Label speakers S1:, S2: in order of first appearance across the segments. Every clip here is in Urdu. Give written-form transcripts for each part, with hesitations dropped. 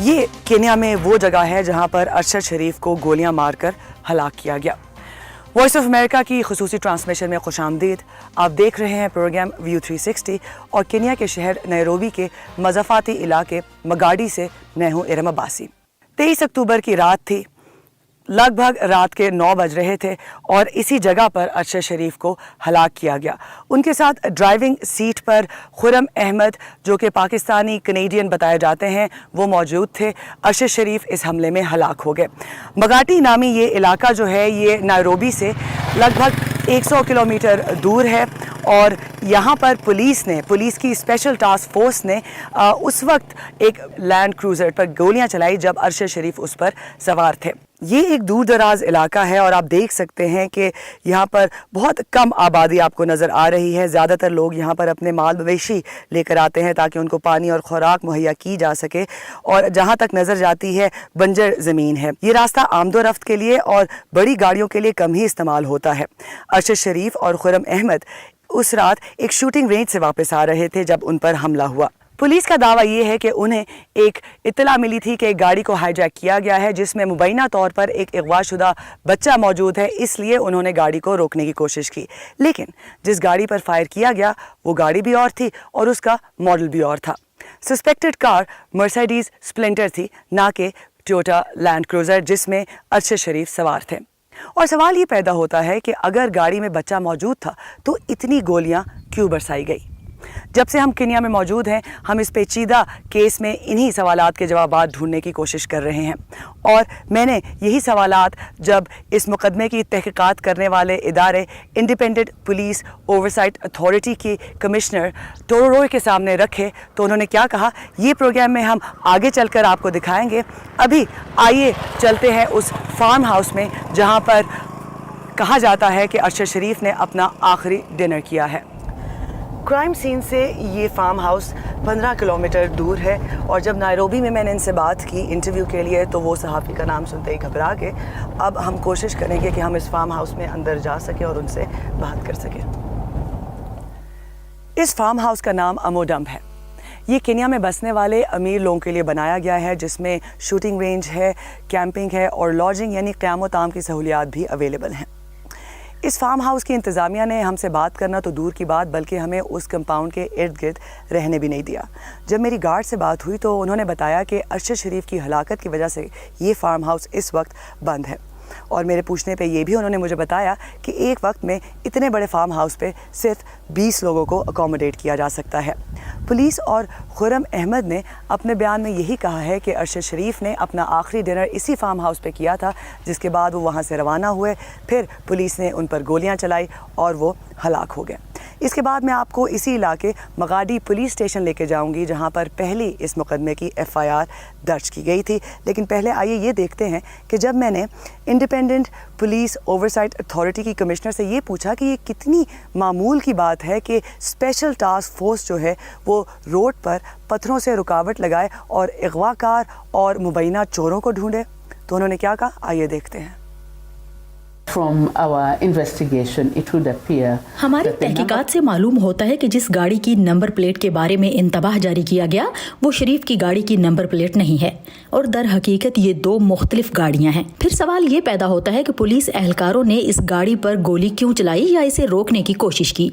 S1: یہ کینیا میں وہ جگہ ہے جہاں پر ارشد شریف کو گولیاں مار کر ہلاک کیا گیا۔ وائس آف امریکہ کی خصوصی ٹرانسمیشن میں خوش آمدید۔ آپ دیکھ رہے ہیں پروگرام ویو 360 اور کینیا کے شہر نیروبی کے مضافاتی علاقے مگاڈی سے میں ہوں ارم عباسی۔ 23 اکتوبر کی رات تھی، لگ بھگ رات کے 9 بج رہے تھے اور اسی جگہ پر ارشد شریف کو ہلاک کیا گیا۔ ان کے ساتھ ڈرائیونگ سیٹ پر خرم احمد جو کہ پاکستانی کنیڈین بتائے جاتے ہیں وہ موجود تھے۔ ارشد شریف اس حملے میں ہلاک ہو گئے۔ مگاٹی نامی یہ علاقہ جو ہے یہ نیروبی سے لگ بھگ 100 کلومیٹر دور ہے اور یہاں پر پولیس کی اسپیشل ٹاسک فورس نے اس وقت ایک لینڈ کروزر پر گولیاں چلائی جب ارشد شریف اس پر سوار تھے۔ یہ ایک دور دراز علاقہ ہے اور آپ دیکھ سکتے ہیں کہ یہاں پر بہت کم آبادی آپ کو نظر آ رہی ہے۔ زیادہ تر لوگ یہاں پر اپنے مال مویشی لے کر آتے ہیں تاکہ ان کو پانی اور خوراک مہیا کی جا سکے، اور جہاں تک نظر جاتی ہے بنجر زمین ہے۔ یہ راستہ آمد و رفت کے لیے اور بڑی گاڑیوں کے لیے کم ہی استعمال ہوتا ہے۔ ارشد شریف اور خرم احمد اس رات ایک شوٹنگ رینج سے واپس آ رہے تھے جب ان پر حملہ ہوا۔ پولیس کا دعویٰ یہ ہے کہ انہیں ایک اطلاع ملی تھی کہ ایک گاڑی کو ہائی جیک کیا گیا ہے جس میں مبینہ طور پر ایک اغوا شدہ بچہ موجود ہے، اس لیے انہوں نے گاڑی کو روکنے کی کوشش کی، لیکن جس گاڑی پر فائر کیا گیا وہ گاڑی بھی اور تھی اور اس کا ماڈل بھی اور تھا۔ سسپیکٹڈ کار مرسیڈیز اسپلنٹر تھی، نہ کہ ٹویوٹا لینڈ کروزر جس میں ارشد شریف سوار تھے۔ اور سوال یہ پیدا ہوتا ہے کہ اگر گاڑی میں بچہ موجود تھا تو اتنی گولیاں کیوں برسائی گئی؟ جب سے ہم کینیا میں موجود ہیں ہم اس پیچیدہ کیس میں انہی سوالات کے جوابات ڈھونڈنے کی کوشش کر رہے ہیں، اور میں نے یہی سوالات جب اس مقدمے کی تحقیقات کرنے والے ادارے انڈیپینڈنٹ پولیس اوورسائٹ اتھارٹی کی کمشنر ٹورورو کے سامنے رکھے تو انہوں نے کیا کہا یہ پروگرام میں ہم آگے چل کر آپ کو دکھائیں گے۔ ابھی آئیے چلتے ہیں اس فارم ہاؤس میں جہاں پر کہا جاتا ہے کہ ارشد شریف نے اپنا آخری ڈنر کیا ہے۔ کرائم سین سے یہ فارم ہاؤس 15 کلومیٹر دور ہے، اور جب نیروبی میں نے ان سے بات کی انٹرویو کے لیے تو وہ صحافی کا نام سنتے ہی گھبرا گئے۔ اب ہم کوشش کریں گے کہ ہم اس فارم ہاؤس میں اندر جا سکیں اور ان سے بات کر سکیں۔ اس فارم ہاؤس کا نام اموڈم ہے۔ یہ کینیا میں بسنے والے امیر لوگوں کے لیے بنایا گیا ہے جس میں شوٹنگ رینج ہے، کیمپنگ ہے اور لاڈجنگ یعنی قیام و طعام کی سہولیات بھی اویلیبل ہیں۔ اس فارم ہاؤس کی انتظامیہ نے ہم سے بات کرنا تو دور کی بات بلکہ ہمیں اس کمپاؤنڈ کے ارد گرد رہنے بھی نہیں دیا۔ جب میری گارڈ سے بات ہوئی تو انہوں نے بتایا کہ ارشد شریف کی ہلاکت کی وجہ سے یہ فارم ہاؤس اس وقت بند ہے، اور میرے پوچھنے پہ یہ بھی انہوں نے مجھے بتایا کہ ایک وقت میں اتنے بڑے فارم ہاؤس پہ صرف 20 لوگوں کو اکوموڈیٹ کیا جا سکتا ہے۔ پولیس اور خرم احمد نے اپنے بیان میں یہی کہا ہے کہ ارشد شریف نے اپنا آخری ڈنر اسی فارم ہاؤس پہ کیا تھا، جس کے بعد وہ وہاں سے روانہ ہوئے، پھر پولیس نے ان پر گولیاں چلائی اور وہ ہلاک ہو گئے۔ اس کے بعد میں آپ کو اسی علاقے مگاڈی پولیس اسٹیشن لے کے جاؤں گی جہاں پر پہلی اس مقدمے کی FIR درج کی گئی تھی، لیکن پہلے آئیے یہ دیکھتے ہیں کہ جب میں نے انڈیپینڈنٹ پولیس اوورسائٹ اتھارٹی کی کمشنر سے یہ پوچھا کہ یہ کتنی معمول کی بات ہے کہ اسپیشل ٹاسک فورس جو ہے وہ روڈ پر پتھروں سے رکاوٹ لگائے اور اغوا کار اور مبینہ چوروں کو ڈھونڈے، تو انہوں نے کیا کہا آئیے دیکھتے ہیں۔
S2: From our investigation, it would appear
S3: ہماری تحقیقات سے معلوم ہوتا ہے کہ جس گاڑی کی نمبر پلیٹ کے بارے میں انتباہ جاری کیا گیا وہ شریف کی گاڑی کی نمبر پلیٹ نہیں ہے، اور در حقیقت یہ 2 مختلف گاڑیاں ہیں۔ پھر سوال یہ پیدا ہوتا ہے کہ پولیس اہلکاروں نے اس گاڑی پر گولی کیوں چلائی یا اسے روکنے کی کوشش کی۔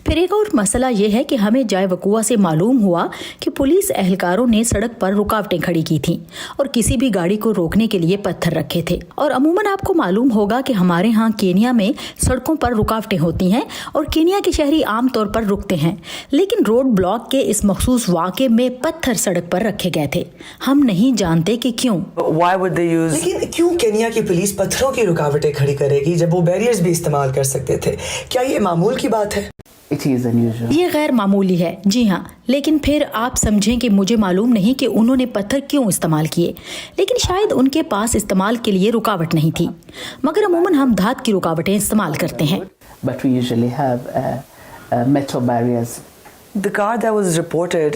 S3: پھر ایک اور مسئلہ یہ ہے کہ ہمیں جائے وقوع سے معلوم ہوا کہ پولیس اہلکاروں نے سڑک پر رکاوٹیں کھڑی کی تھیں اور کسی بھی گاڑی کو روکنے کے لیے پتھر رکھے تھے، اور عموماً آپ کو معلوم ہوگا کہ ہمارے ہاں کینیا میں سڑکوں پر رکاوٹیں ہوتی ہیں اور کینیا کے شہری عام طور پر رکتے ہیں، لیکن روڈ بلاک کے اس مخصوص واقعے میں پتھر سڑک پر رکھے گئے تھے۔ ہم نہیں جانتے کہ کیوں۔
S1: لیکن کیوں کینیا کی پولیس پتھروں کی رکاوٹیں کھڑی کرے گی جب وہ بیریئرز بھی استعمال کر سکتے تھے؟ کیا یہ معمول کی بات ہے؟
S2: it is unusual.
S3: یہ غیر معمولی ہے، جی ہاں، لیکن پھر آپ سمجھیں کہ مجھے معلوم نہیں کہ انہوں نے پتھر کیوں استعمال کیے، لیکن شاید ان کے پاس استعمال کے لیے رکاوٹ نہیں تھی، مگر عموماً ہم دھات کی رکاوٹیں استعمال کرتے ہیں۔
S2: But we usually have metal barriers
S1: The car that was reported,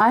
S2: I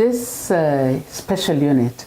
S2: this special unit,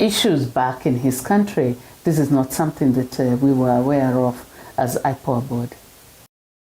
S2: issues back in his country. This is not something that we were aware of as IPOA board.